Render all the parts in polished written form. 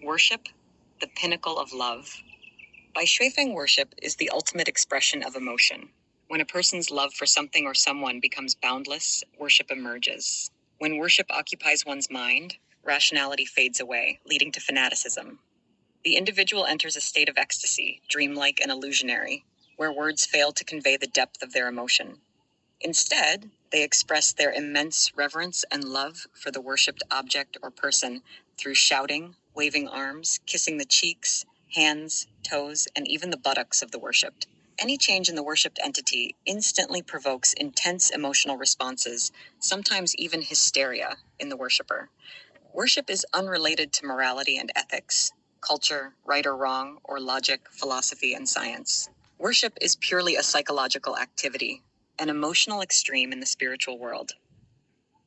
Worship, the pinnacle of love. By Xuefeng, worship is the ultimate expression of emotion. When a person's love for something or someone becomes boundless, worship emerges. When worship occupies one's mind, rationality fades away, leading to fanaticism. The individual enters a state of ecstasy, dreamlike and illusionary, where words fail to convey the depth of their emotion. Instead, they express their immense reverence and love for the worshipped object or person through shouting, waving arms, kissing the cheeks, hands, toes, and even the buttocks of the worshipped. Any change in the worshipped entity instantly provokes intense emotional responses, sometimes even hysteria, in the worshipper. Worship is unrelated to morality and ethics, culture, right or wrong, or logic, philosophy, and science. Worship is purely a psychological activity, an emotional extreme in the spiritual world.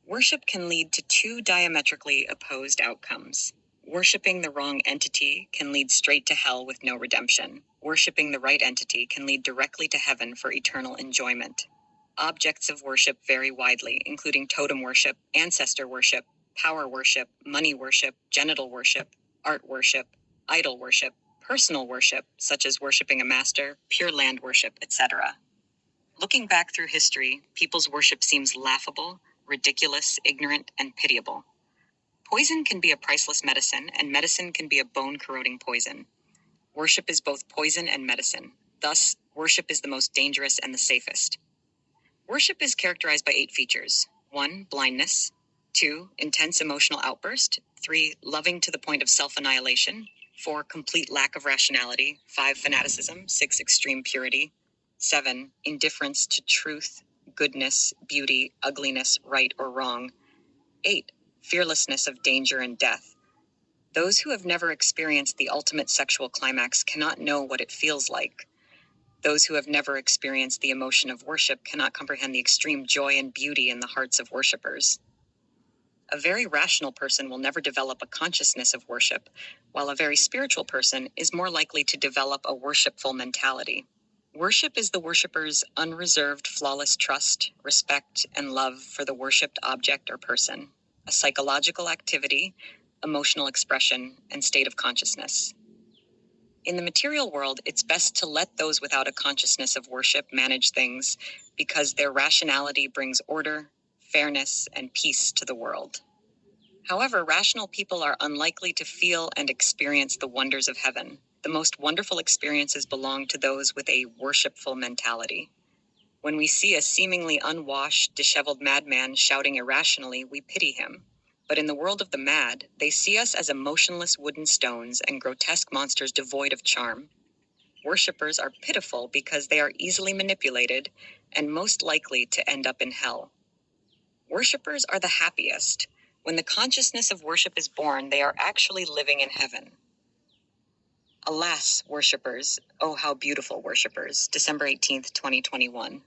Worship can lead to two diametrically opposed outcomes. Worshipping the wrong entity can lead straight to hell with no redemption. Worshipping the right entity can lead directly to heaven for eternal enjoyment. Objects of worship vary widely, including totem worship, ancestor worship, power worship, money worship, genital worship, art worship, idol worship, personal worship, such as worshiping a master, pure land worship, etc. Looking back through history, people's worship seems laughable, ridiculous, ignorant, and pitiable. Poison can be a priceless medicine, and medicine can be a bone-corroding poison. Worship is both poison and medicine. Thus, worship is the most dangerous and the safest. Worship is characterized by 8 features. 1. Blindness. 2. Intense emotional outburst. 3. Loving to the point of self-annihilation. 4. Complete lack of rationality. 5. Fanaticism. 6. Extreme purity. 7. Indifference to truth, goodness, beauty, ugliness, right or wrong. 8. Fearlessness of danger and death. Those who have never experienced the ultimate sexual climax cannot know what it feels like. Those who have never experienced the emotion of worship cannot comprehend the extreme joy and beauty in the hearts of worshipers. A very rational person will never develop a consciousness of worship, while a very spiritual person is more likely to develop a worshipful mentality. Worship is the worshipper's unreserved, flawless trust, respect, and love for the worshipped object or person, a psychological activity, emotional expression, and state of consciousness. In the material world, it's best to let those without a consciousness of worship manage things because their rationality brings order, fairness, and peace to the world. However, rational people are unlikely to feel and experience the wonders of heaven. The most wonderful experiences belong to those with a worshipful mentality. When we see a seemingly unwashed, disheveled madman shouting irrationally, we pity him. But in the world of the mad, they see us as emotionless wooden stones and grotesque monsters devoid of charm. Worshippers are pitiful because they are easily manipulated and most likely to end up in hell. Worshippers are the happiest. When the consciousness of worship is born, they are actually living in heaven. Alas, worshippers, oh how beautiful worshippers, December 18th, 2021.